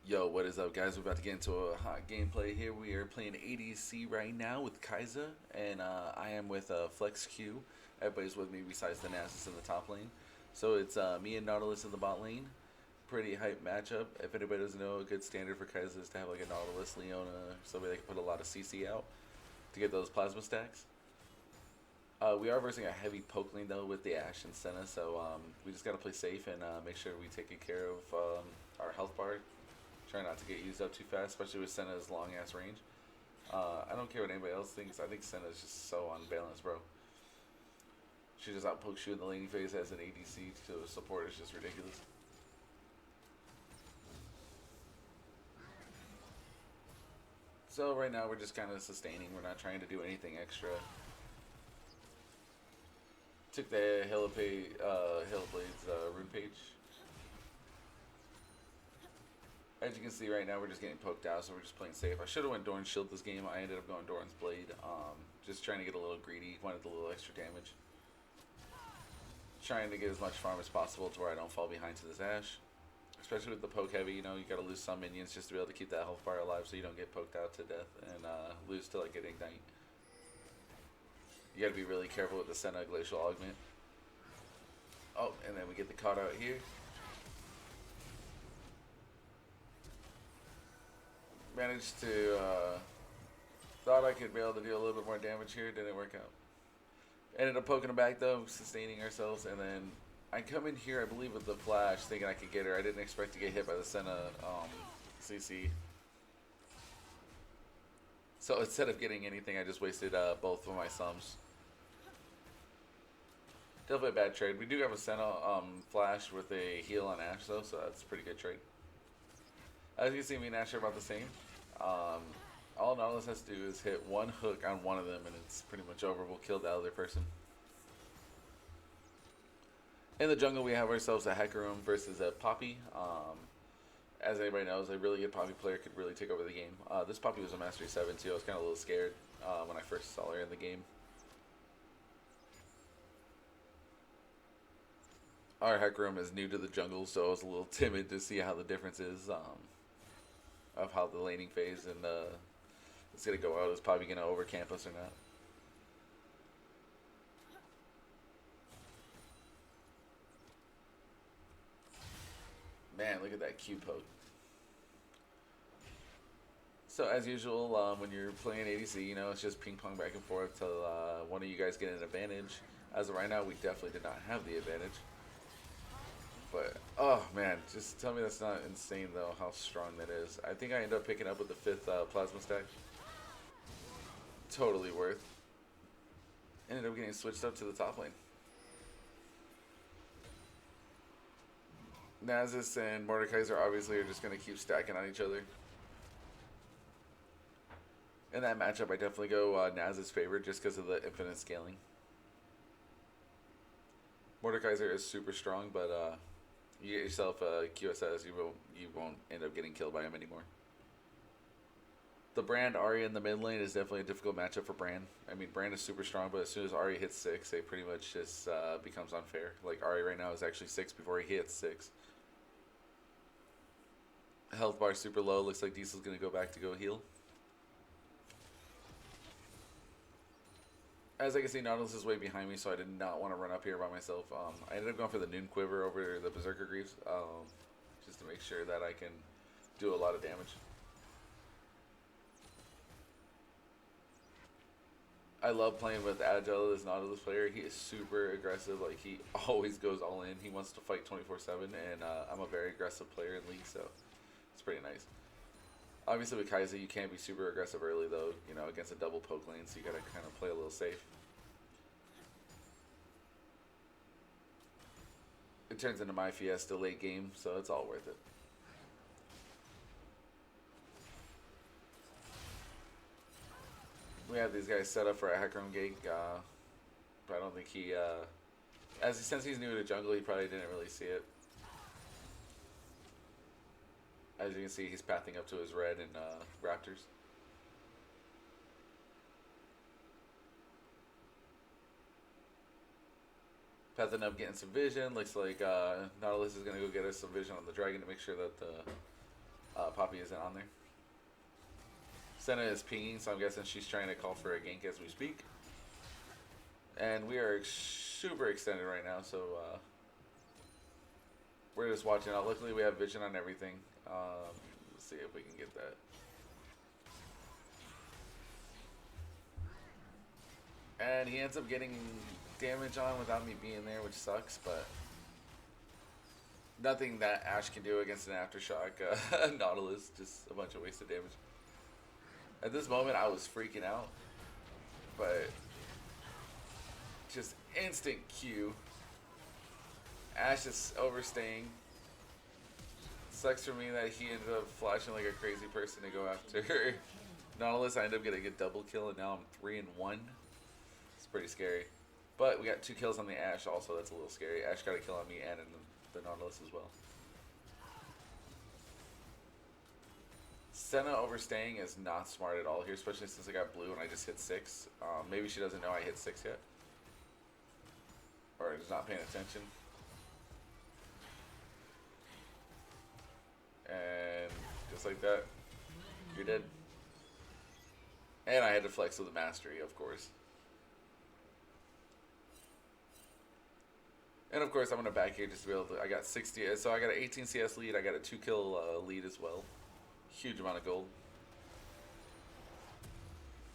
Yo, what is up, guys? We're about to get into a hot gameplay here. We are playing ADC right now with Kaisa, and I am with Flex Q. Everybody's with me besides the Nasus in the top lane. So it's me and Nautilus in the bot lane. Pretty hype matchup. If anybody doesn't know, a good standard for Kaisa is to have like a Nautilus, Leona, somebody that can put a lot of CC out to get those plasma stacks. We are versing a heavy poke lane though with the Ashe and Senna, so we just gotta play safe and make sure we take care of our health bar. Try not to get used up too fast, especially with Senna's long ass range. I don't care what anybody else thinks. I think Senna's just so unbalanced, bro. She just outpokes you in the laning phase as an ADC to support. It's just ridiculous. So right now we're just kind of sustaining. We're not trying to do anything extra. Took the Hellblade's rune page. As you can see right now, we're just getting poked out, so we're just playing safe. I should have went Doran's Shield this game. I ended up going Doran's Blade. Just trying to get a little greedy, wanted a little extra damage. Trying to get as much farm as possible to where I don't fall behind to this Ashe. Especially with the poke heavy, you know, you gotta lose some minions just to be able to keep that health bar alive so you don't get poked out to death and lose to like get Ignite. You gotta be really careful with the Senna Glacial Augment. Oh, and then we get the caught out here. Managed to, thought I could be able to do a little bit more damage here, didn't work out. Ended up poking him back though, sustaining ourselves, and then I come in here, I believe, with the flash, thinking I could get her. I didn't expect to get hit by the Senna CC. So instead of getting anything, I just wasted both of my sums. Definitely a bad trade. We do have a Senna flash with a heal on Ashe though, so that's a pretty good trade. As you can see, me and Ashe are about the same. All Nautilus has to do is hit one hook on one of them, and it's pretty much over. We'll kill the other person. In the jungle, we have ourselves a Hacker Room versus a Poppy. As everybody knows, a really good Poppy player could really take over the game. This Poppy was a Mastery 7 too. I was kind of a little scared when I first saw her in the game. Our Hacker Room is new to the jungle, so I was a little timid to see how the difference is of how the laning phase and it's gonna go out. Is probably gonna overcamp us or not. Man, look at that Q poke. So as usual, when you're playing ADC, you know, it's just ping pong back and forth till one of you guys get an advantage. As of right now, we definitely did not have the advantage. But, oh man, just tell me that's not insane though, how strong that is. I think I ended up picking up with the 5th plasma stack. Totally worth. Ended up getting switched up to the top lane. Nasus and Mordekaiser obviously are just going to keep stacking on each other. In that matchup, I definitely go Nasus' favor just because of the infinite scaling. Mordekaiser is super strong, but you get yourself a QSS, you won't end up getting killed by him anymore. The Brand Ahri in the mid lane is definitely a difficult matchup for Brand. I mean, Brand is super strong, but as soon as Ahri hits 6, it pretty much just becomes unfair. Like, Ahri right now is actually 6 before he hits 6. Health bar super low. Looks like Diesel's going to go back to go heal. As I can see, Nautilus is way behind me, so I did not want to run up here by myself. I ended up going for the Noon Quiver over the Berserker Greaves, just to make sure that I can do a lot of damage. I love playing with Agile, this Nautilus player. He is super aggressive. Like, he always goes all in. He wants to fight 24/7, and I'm a very aggressive player in League, so it's pretty nice. Obviously with Kaisa, you can't be super aggressive early though, you know, against a double poke lane, so you gotta kind of play a little safe. It turns into my Fiesta late game, so it's all worth it. We have these guys set up for a Hacker Room gank, but I don't think he, since he's new to jungle, he probably didn't really see it. As you can see, he's pathing up to his red and Raptors. Pathing up, getting some vision. Looks like Nautilus is going to go get us some vision on the dragon to make sure that Poppy isn't on there. Senna is pinging, so I'm guessing she's trying to call for a gank as we speak. And we are super extended right now, so we're just watching out. Luckily, we have vision on everything. Let's see if we can get that. And he ends up getting damage on without me being there, which sucks, but nothing that Ashe can do against an Aftershock Nautilus. Just a bunch of wasted damage. At this moment, I was freaking out, but just instant Q. Ashe is overstaying. Sucks for me that he ended up flashing like a crazy person to go after Nautilus. I ended up getting a double kill, and now I'm 3-1. It's pretty scary. But we got 2 kills on the Ashe also. That's a little scary. Ashe got a kill on me and in the Nautilus as well. Senna overstaying is not smart at all here, especially since I got blue and I just hit 6. Maybe she doesn't know I hit 6 yet. Or is not paying attention. And just like that, you're dead. And I had to flex with the mastery, of course. And of course, I'm going to back here just to be able to. I got 60, so I got an 18 CS lead. I got a 2 kill lead as well. Huge amount of gold,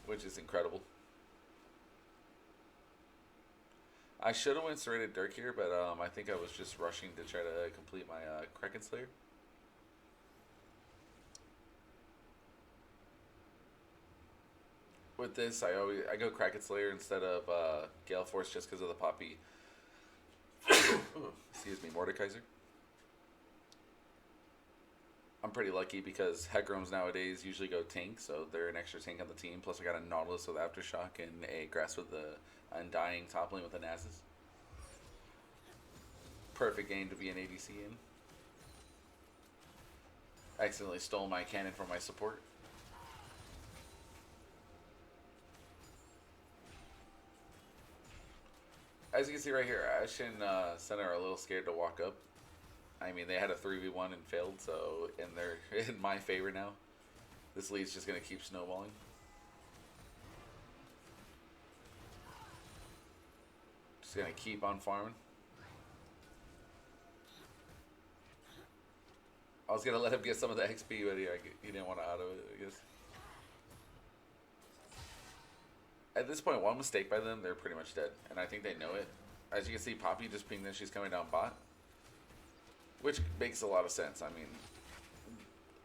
which is incredible. I should have went serrated Dirk here, but I think I was just rushing to try to complete my Kraken Slayer. With this, I go Kraken Slayer instead of Gale Force just because of the Poppy. Excuse me, Mordekaiser. I'm pretty lucky because Hecarim's nowadays usually go tank, so they're an extra tank on the team. Plus I got a Nautilus with Aftershock and a Grasp with the Undying top lane with the Nasus. Perfect game to be an ADC in. I accidentally stole my cannon from my support. As you can see right here, Ashe and Senna are a little scared to walk up. I mean, they had a 3v1 and failed, so they're in my favor now. This lead's just going to keep snowballing. Just going to keep on farming. I was going to let him get some of the XP, but he didn't want to auto it, I guess. At this point, one mistake by them, they're pretty much dead. And I think they know it. As you can see, Poppy just pinged that she's coming down bot. Which makes a lot of sense. I mean,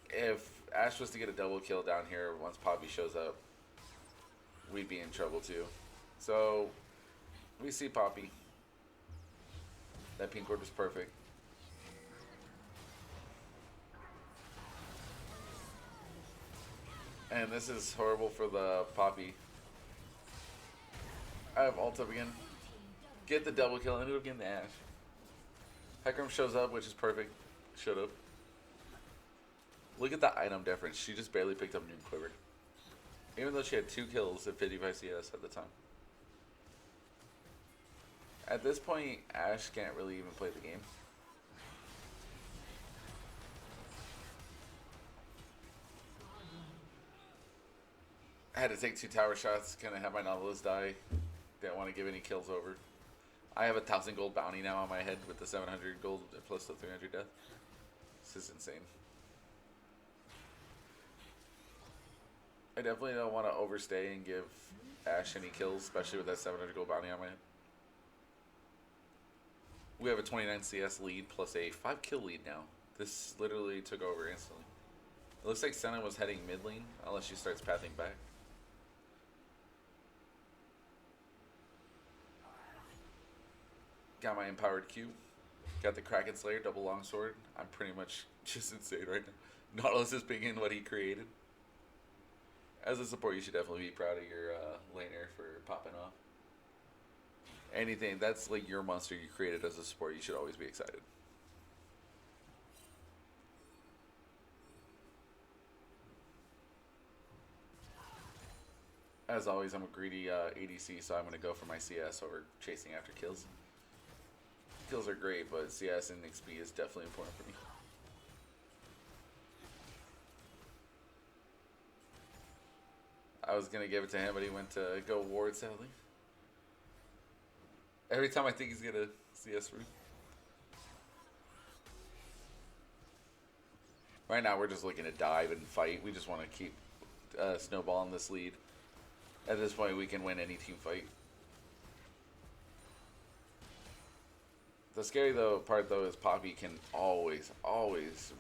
if Ashe was to get a double kill down here once Poppy shows up, we'd be in trouble too. So, we see Poppy. That pink ward was perfect. And this is horrible for the Poppy. I have ult up again. Get the double kill and end up getting the Ashe. Hecarim shows up, which is perfect. Should have. Look at the item difference. She just barely picked up Noon Quiver. Even though she had 2 kills at 55 CS at the time. At this point, Ashe can't really even play the game. I had to take 2 tower shots, kind of have my Nautilus die. Didn't want to give any kills over. I have a 1,000 gold bounty now on my head with the 700 gold plus the 300 death. This is insane. I definitely don't want to overstay and give Ashe any kills, especially with that 700 gold bounty on my head. We have a 29 CS lead plus a 5 kill lead now. This literally took over instantly. It looks like Senna was heading mid lane, unless she starts pathing back. Got my empowered Q. Got the Kraken Slayer, double longsword. I'm pretty much just insane right now. Nautilus is picking what he created. As a support, you should definitely be proud of your laner for popping off. Anything, that's like your monster you created as a support, you should always be excited. As always, I'm a greedy ADC, so I'm going to go for my CS over chasing after kills. Kills are great, but CS and XP is definitely important for me. I was gonna give it to him, but he went to go ward, sadly. Every time I think he's gonna CS through. Right now, we're just looking to dive and fight. We just want to keep snowballing this lead. At this point, we can win any team fight. The scary part is Poppy can always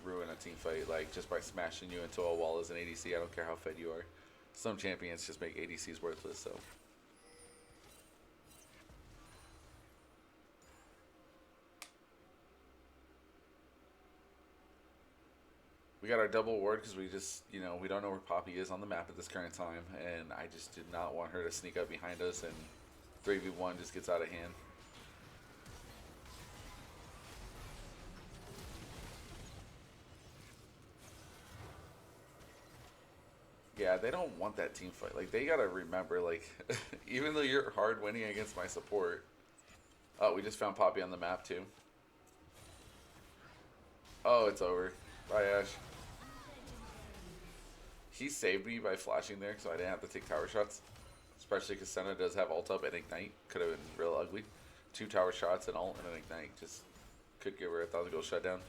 ruin a team fight, like just by smashing you into a wall as an ADC. I don't care how fed you are. Some champions just make ADCs worthless, so. We got our double ward because we just, we don't know where Poppy is on the map at this current time, and I just did not want her to sneak up behind us and 3v1 just gets out of hand. Yeah, they don't want that team fight. Like, they gotta remember, like, even though you're hard winning against my support. Oh, we just found Poppy on the map, too. Oh, it's over. Bye, Ash. He saved me by flashing there, so I didn't have to take tower shots. Especially because Senna does have ult up and ignite. Could have been real ugly. 2 tower shots and ult and an ignite. Just could give her a 1,000 gold shutdown.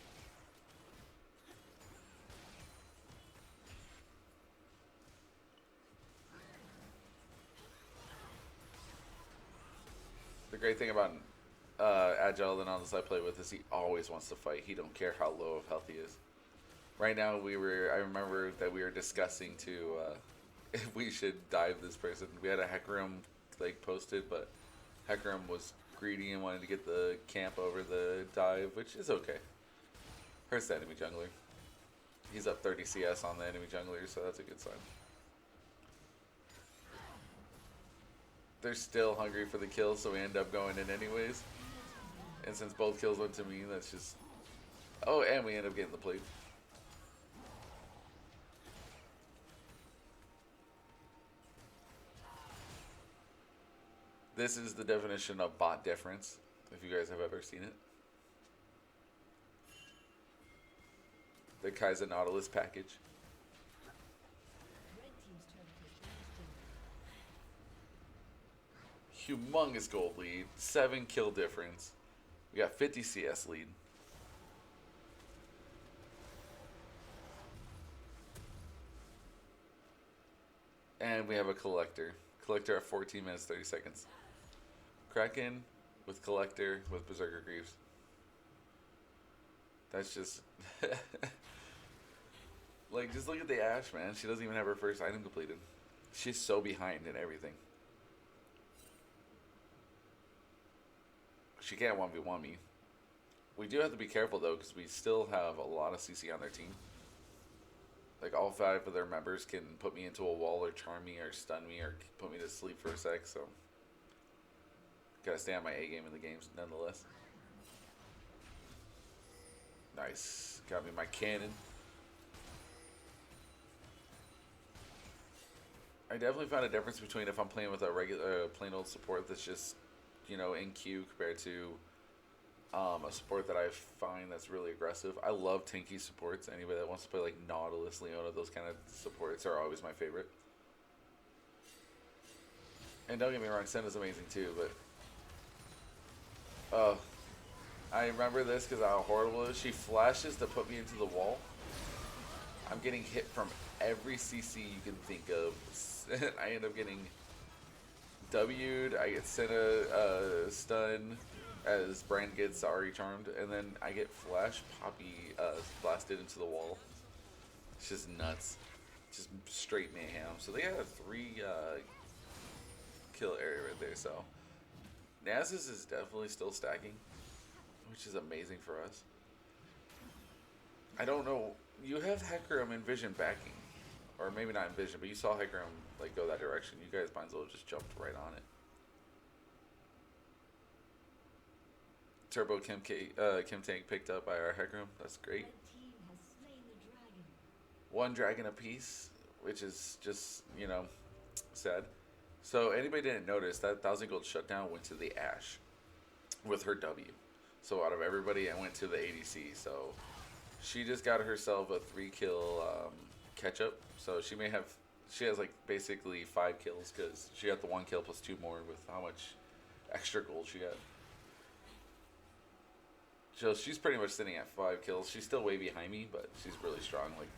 The great thing about Agile, the nonsense I play with, is he always wants to fight. He don't care how low of health he is. Right now, I remember that we were discussing if we should dive this person. We had a Hecarim like posted, but Hecarim was greedy and wanted to get the camp over the dive, which is okay. Hurts the enemy jungler. He's up 30 CS on the enemy jungler, so that's a good sign. They're still hungry for the kill, so we end up going in anyways. And since both kills went to me, that's just... Oh, and we end up getting the plate. This is the definition of bot difference, if you guys have ever seen it. The Kaisa Nautilus package. Humongous gold lead, 7 kill difference. We got 50 CS lead. And we have a collector. Collector at 14 minutes 30 seconds. Kraken with Collector with Berserker Greaves. That's just... like, just look at the Ashe, man. She doesn't even have her first item completed. She's so behind in everything. She can't 1v1 me. We do have to be careful, though, because we still have a lot of CC on their team. Like, all 5 of their members can put me into a wall or charm me or stun me or put me to sleep for a sec, so... Gotta stay on my A game in the games, nonetheless. Nice. Got me my cannon. I definitely found a difference between if I'm playing with a regular, plain old support that's just, in queue compared to a support that I find that's really aggressive. I love tanky supports. Anybody that wants to play like Nautilus, Leona, those kind of supports are always my favorite. And don't get me wrong, Senna's amazing too, but... I remember this because how horrible it is. She flashes to put me into the wall. I'm getting hit from every CC you can think of. I end up getting W'd. I get sent a stun as Brand gets already charmed, and then I get flash Poppy blasted into the wall. It's just nuts. Just straight mayhem. So they have a 3 kill area right there. So Nasus is definitely still stacking, which is amazing for us. I don't know. You have Hecarim and Vision backing. Or maybe not in Vision, but you saw Hecarim like go that direction. You guys might as well just jumped right on it. Turbo Kim Tank picked up by our Hecarim. That's great. 1 dragon apiece, which is just, sad. So anybody didn't notice, that 1,000 gold shutdown went to the Ashe with her W. So out of everybody, it went to the ADC. So she just got herself a 3 kill catch up. So she may have She has like basically 5 kills because she got the 1 kill plus 2 more with how much extra gold she got. So she's pretty much sitting at 5 kills. She's still way behind me, but she's really strong. Like,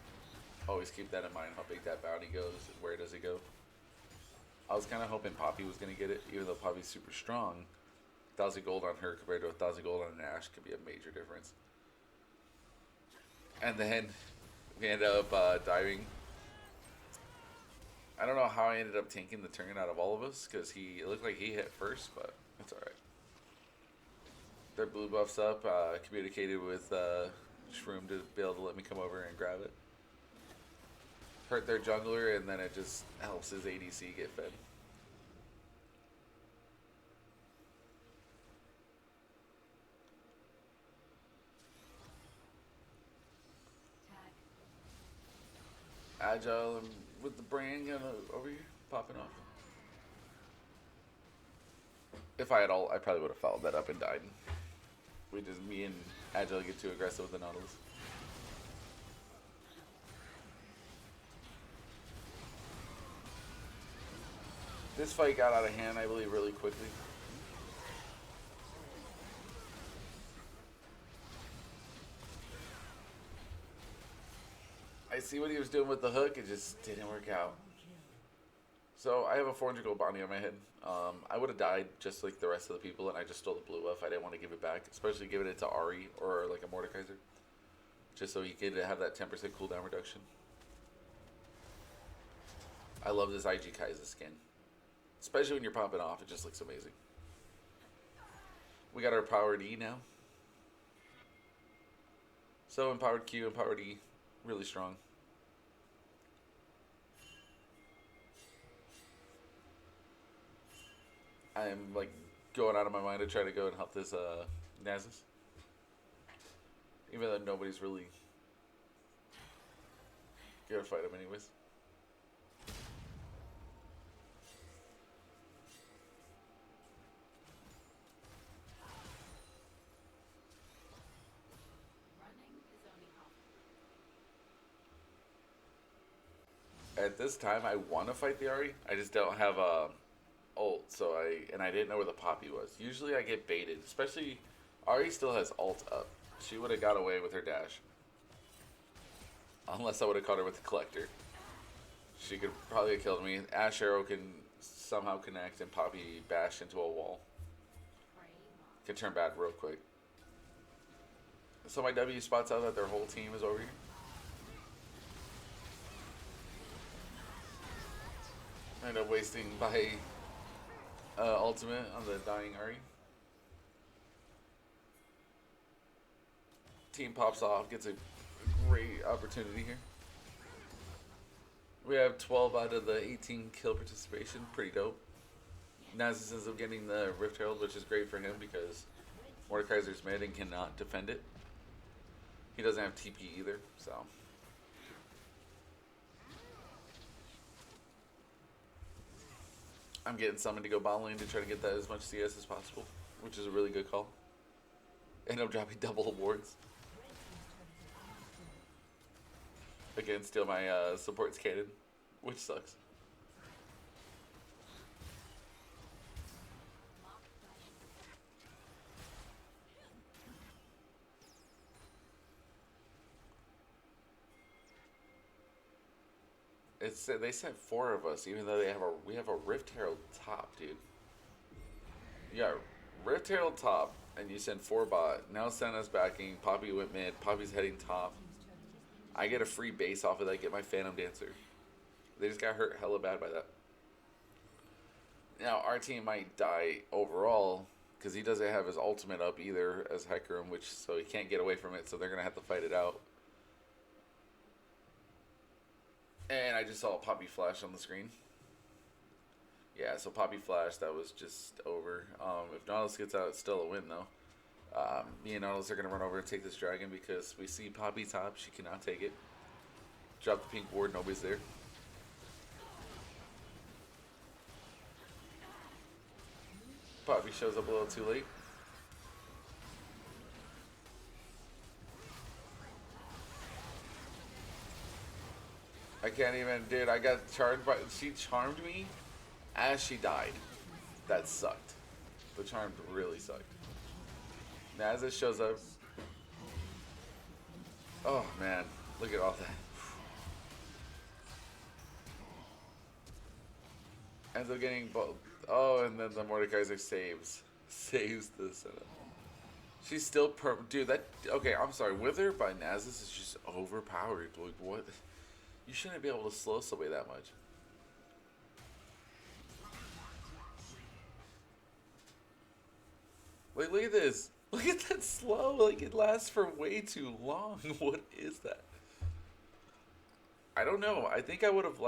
always keep that in mind, how big that bounty goes. Where does it go? I was kind of hoping Poppy was going to get it, even though Poppy's super strong. 1,000 gold on her compared to 1,000 gold on an Ashe could be a major difference. And then we ended up diving. I don't know how I ended up tanking the turn out of all of us, because it looked like he hit first, but it's alright. Their blue buff's up, communicated with Shroom to be able to let me come over and grab it. Hurt their jungler, and then it just helps his ADC get fed. Agile with the brain over here, popping off. If I had all, I probably would have followed that up and died. Me and Agile get too aggressive with the Nautilus. This fight got out of hand, I believe, really quickly. I see what he was doing with the hook, it just didn't work out. So I have a 400 gold bounty on my head. I would have died just like the rest of the people, and I just stole the blue buff. I didn't want to give it back, especially giving it to Ari or like a Mordekaiser, just so he could have that 10% cooldown reduction. I love this IG Kaisa skin, especially when you're popping off. It just looks amazing. We got our powered E now. So empowered Q, empowered E, really strong. I'm like going out of my mind to try to go and help this Nasus, even though nobody's really gonna fight him anyways. At this time, I want to fight the Ari. I just don't have a ult, so I didn't know where the Poppy was. Usually I get baited, especially Ari still has ult up. She would have got away with her dash. Unless I would have caught her with the collector. She could probably have killed me. Ashe Arrow can somehow connect and Poppy bash into a wall. Can turn bad real quick. So my W spots out that their whole team is over here. I end up wasting my ultimate on the dying Ari. Team pops off, gets a great opportunity here. We have 12 out of the 18 kill participation, pretty dope. Nasus ends up getting the Rift Herald, which is great for him because Mordekaiser's mid and cannot defend it. He doesn't have TP either, so. I'm getting summoned to go bot lane to try to get that as much CS as possible, which is a really good call. End up dropping double awards. Again, steal my support's cannon, which sucks. They sent 4 of us, even though we have a Rift Herald top, dude. You got Rift Herald top, and you send 4 bot. Now Senna's backing. Poppy went mid. Poppy's heading top. I get a free base off of that. Get my Phantom Dancer. They just got hurt hella bad by that. Now our team might die overall because he doesn't have his ultimate up either as Hecarim, so he can't get away from it. So they're gonna have to fight it out. And I just saw a Poppy flash on the screen. Yeah, so Poppy flash, that was just over. If Nautilus gets out, it's still a win, though. Me and Nautilus are going to run over and take this dragon because we see Poppy top. She cannot take it. Drop the pink ward, nobody's there. Poppy shows up a little too late. I can't even, dude. I got charmed by. She charmed me as she died. That sucked. The charm really sucked. Now as it shows up. Oh man, look at all that. Ends up getting both. Oh, and then the Mordekaiser saves the setup. She's still dude. That okay? I'm sorry. Wither by Nasus is just overpowered. Like what? You shouldn't be able to slow somebody that much. Like look at this. Look at that slow. Like it lasts for way too long. What is that? I don't know. I think I would have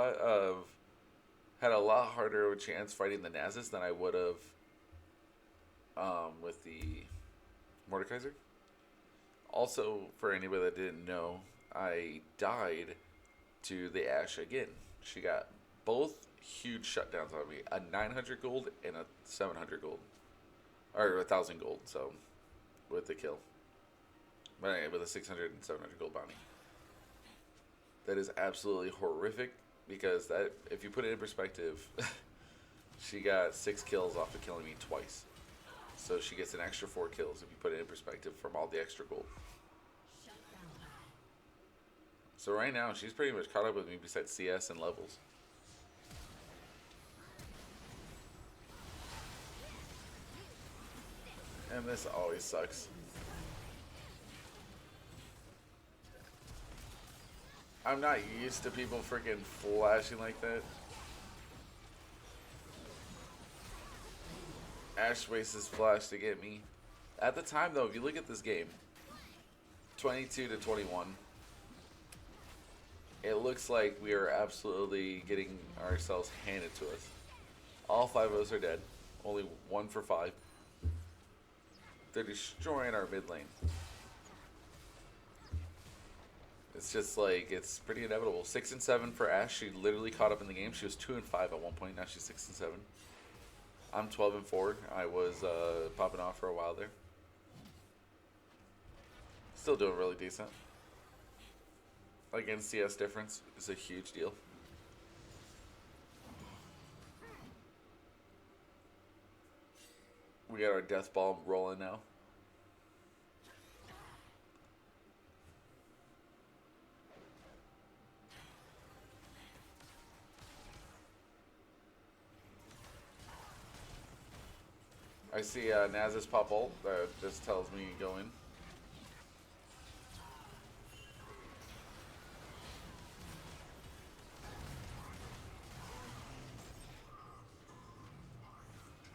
had a lot harder of a chance fighting the Nasus than I would have with the Mordekaiser. Also, for anybody that didn't know, I died to the Ashe again. She got both huge shutdowns on me, a 900 gold and a 700 gold. Or 1,000 gold, so with the kill. But anyway, with a 600 and 700 gold bounty. That is absolutely horrific because that, if you put it in perspective, she got 6 kills off of killing me twice. So she gets an extra 4 kills if you put it in perspective from all the extra gold. So right now, she's pretty much caught up with me besides CS and levels. And this always sucks. I'm not used to people freaking flashing like that. Ashe wastes his flash to get me. At the time, though, if you look at this game, 22 to 21, it looks like we are absolutely getting ourselves handed to us. All 5 of us are dead. Only 1 for 5. They're destroying our mid lane. It's just like, it's pretty inevitable. 6 and 7 for Ashe. She literally caught up in the game. She was 2 and 5 at one point. Now she's 6 and 7. I'm 12 and 4. I was popping off for a while there. Still doing really decent. Again, CS difference is a huge deal. We got our death bomb rolling now. I see Nasus pop ult. That just tells me go in.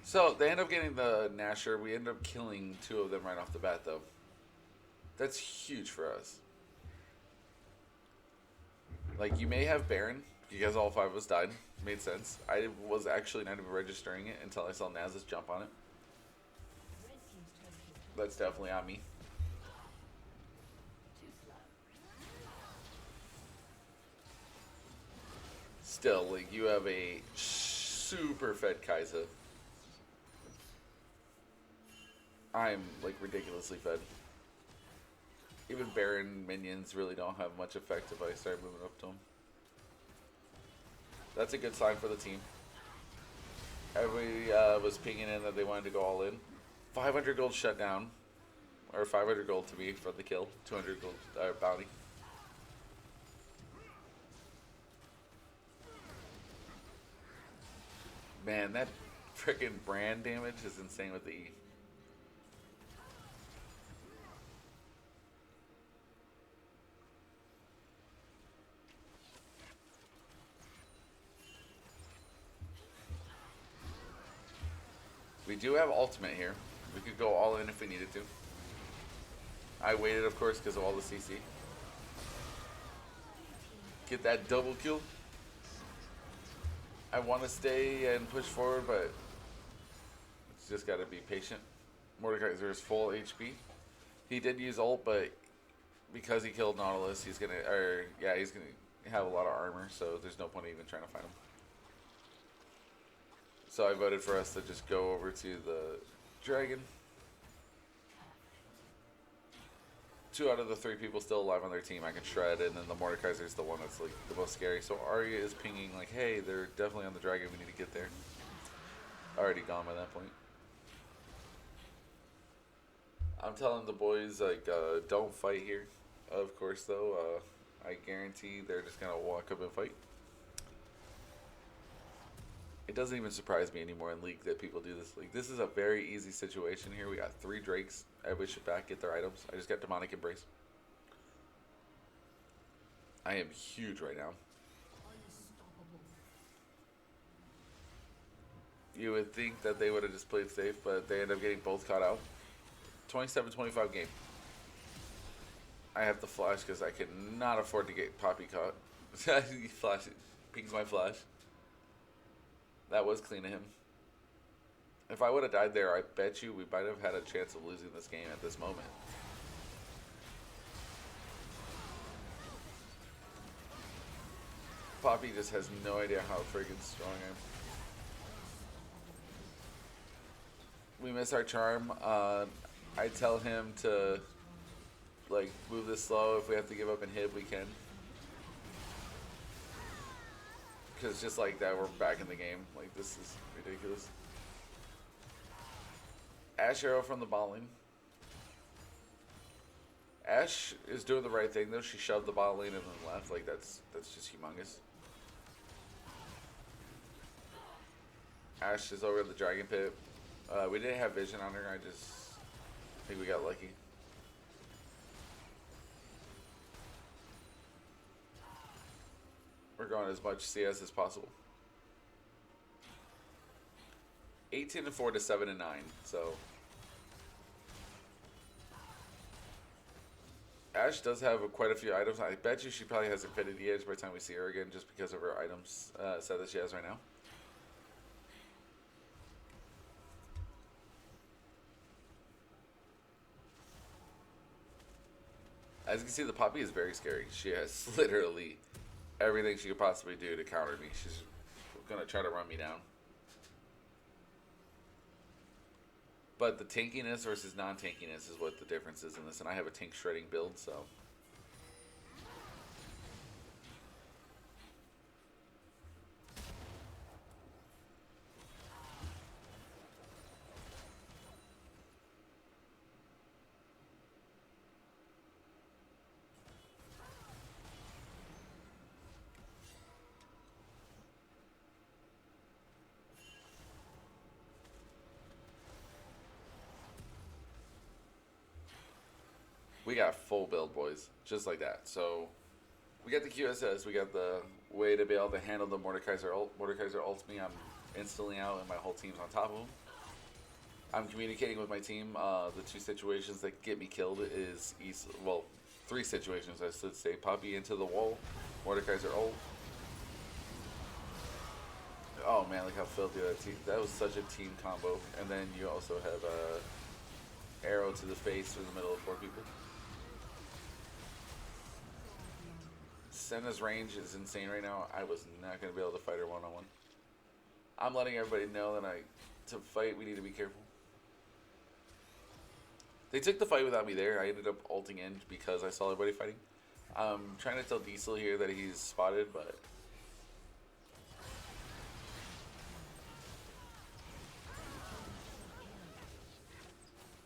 So they end up getting the Nasher. We end up killing 2 of them right off the bat, though. That's huge for us. Like, you may have Baron because all 5 of us died. Made sense. I was actually not even registering it until I saw Nasus jump on it. That's definitely on me. Still, like, you have a super fed Kaisa. I'm, like, ridiculously fed. Even Baron minions really don't have much effect if I start moving up to them. That's a good sign for the team. Everybody was pinging in that they wanted to go all in. 500 gold shutdown. Or 500 gold to me for the kill. 200 gold bounty. Man, that freaking brand damage is insane with the E. We do have ultimate here. We could go all in if we needed to. I waited, of course, because of all the CC. Get that double kill. I want to stay and push forward, but it's just got to be patient. Mordekaiser is full HP. He did use ult, but because he killed Nautilus, he's gonna, he's gonna have a lot of armor, so there's no point even trying to fight him. So I voted for us to just go over to the dragon. 2 out of the 3 people still alive on their team I can shred, and then the Mordekaiser is the one that's like the most scary. So Arya is pinging like, hey, they're definitely on the dragon, we need to get there. Already gone by that point. I'm telling the boys, like, don't fight here. Of course, though, I guarantee they're just gonna walk up and fight. It doesn't even surprise me anymore in League that people do this. Like, this is a very easy situation here. We got 3 Drakes. Everybody should back, get their items. I just got Demonic Embrace. I am huge right now. You would think that they would have just played safe, but they end up getting both caught out. 27-25 game. I have the flash because I cannot afford to get Poppy caught. Flash, pings my flash. That was clean to him. If I would have died there, I bet you we might have had a chance of losing this game at this moment. Poppy just has no idea how friggin' strong I am. We miss our charm. I tell him to, like, move this slow. If we have to give up and hit, we can. Because just like that, we're back in the game. Like, this is ridiculous. Ash arrow from the bot lane. Ash is doing the right thing, though. She shoved the bot lane and then left. Like, that's just humongous. Ash is over in the dragon pit. We didn't have vision on her. I think we got lucky. We're going as much CS as possible. 18-4 to 7-9. So Ash does have quite a few items. I bet you she probably has Infinity Edge by the time we see her again, just because of her items set that she has right now. As you can see, the Poppy is very scary. She has literally everything she could possibly do to counter me. She's going to try to run me down. But the tankiness versus non-tankiness is what the difference is in this. And I have a tank shredding build, so... We got full build, boys. Just like that. So, we got the QSS. We got the way to be able to handle the Mordekaiser ult. Mordekaiser ults me. I'm instantly out, and my whole team's on top of him. I'm communicating with my team. The 2 situations that get me killed is... Well, 3 situations, I should say. Poppy into the wall. Mordekaiser ult. Oh, man, look how filthy that was such a team combo. And then you also have a arrow to the face through the middle of 4 people. Senna's range is insane right now. I was not going to be able to fight her one-on-one. I'm letting everybody know that to fight, we need to be careful. They took the fight without me there. I ended up ulting in because I saw everybody fighting. I'm trying to tell Diesel here that he's spotted, but...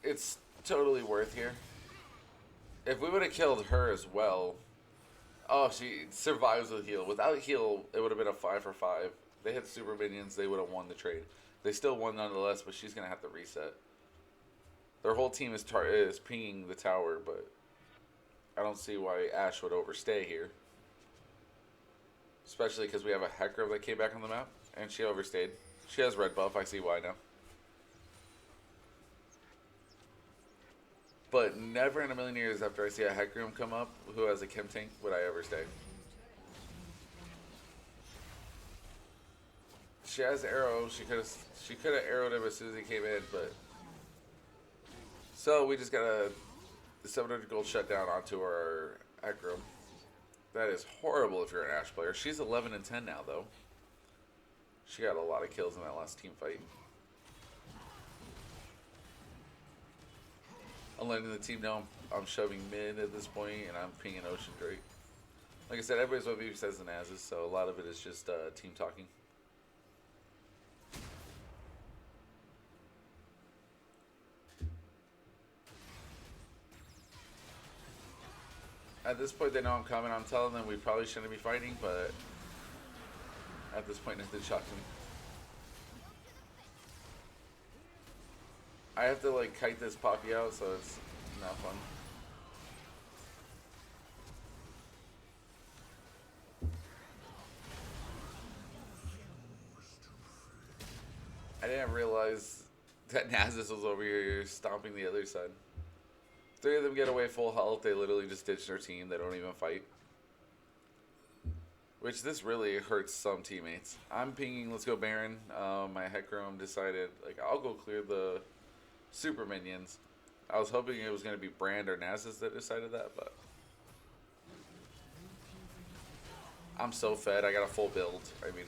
It's totally worth here. If we would have killed her as well... Oh, she survives with heal. Without heal, it would have been a 5 for 5. They had super minions, they would have won the trade. They still won nonetheless, but she's going to have to reset. Their whole team is pinging the tower, but I don't see why Ashe would overstay here. Especially because we have a Hecker that came back on the map, and she overstayed. She has red buff, I see why now. But never in a million years after I see a Hecarim come up who has a chem tank would I ever stay. She has arrow. She could have arrowed him as soon as he came in, but so we just got a 700 gold shutdown onto our Hecarim. That is horrible if you're an Ashe player. She's 11 and 10 now though. She got a lot of kills in that last team fight. I'm letting the team know I'm shoving mid at this point, and I'm pinging Ocean Drake. Like I said, everybody's what Vivi says in Azes, so a lot of it is just team talking. At this point, they know I'm coming. I'm telling them we probably shouldn't be fighting, but at this point, nothing shocks me. I have to like kite this Poppy out, so it's not fun. I didn't realize that Nasus was over here stomping the other side. 3 of them get away full health. They literally just ditch their team. They don't even fight. Which this really hurts some teammates. I'm pinging, let's go Baron. My Hecarim decided, like, I'll go clear the super minions. I was hoping it was going to be Brand or Nasus that decided that, but I'm so fed. I got a full build. I mean,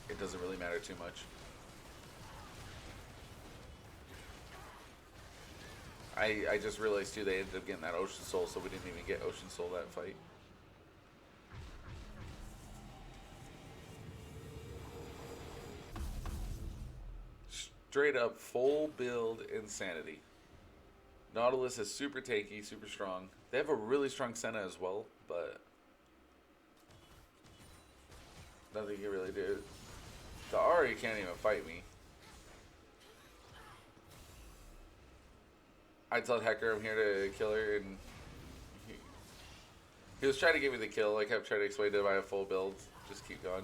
it doesn't really matter too much. I just realized too they ended up getting that Ocean Soul, so we didn't even get Ocean Soul that fight. Straight up full build insanity. Nautilus is super tanky, super strong. They have a really strong Senna as well, but nothing you can really do. The Ahri can't even fight me. I told Hecker I'm here to kill her, and he was trying to give me the kill. I kept trying to explain to him I have full build. Just keep going.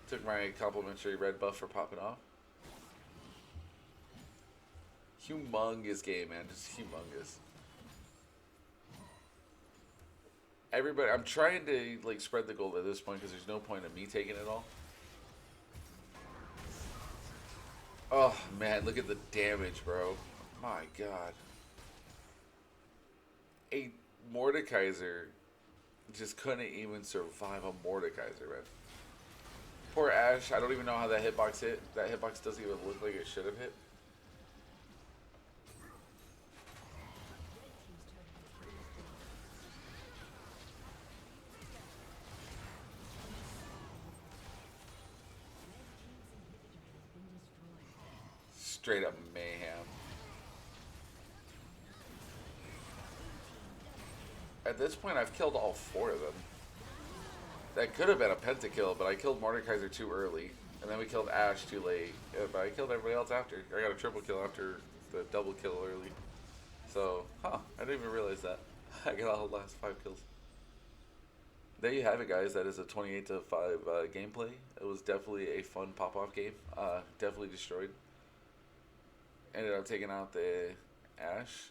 Took my complimentary red buff for popping off. Humongous game, man. Just humongous. Everybody, I'm trying to like spread the gold at this point because there's no point in me taking it all. Oh man, look at the damage, bro. My god. A Mordekaiser just couldn't even survive a Mordekaiser, man. Poor Ashe. I don't even know how that hitbox hit. That hitbox doesn't even look like it should have hit. Straight up mayhem. At this point, I've killed all 4 of them. That could have been a pentakill, but I killed Mordekaiser too early. And then we killed Ashe too late. Yeah, but I killed everybody else after. I got a triple kill after the double kill early. So, I didn't even realize that. I got all the last 5 kills. There you have it, guys. That is a 28-5 gameplay. It was definitely a fun pop-off game. Definitely destroyed. Ended up taking out the Ashe.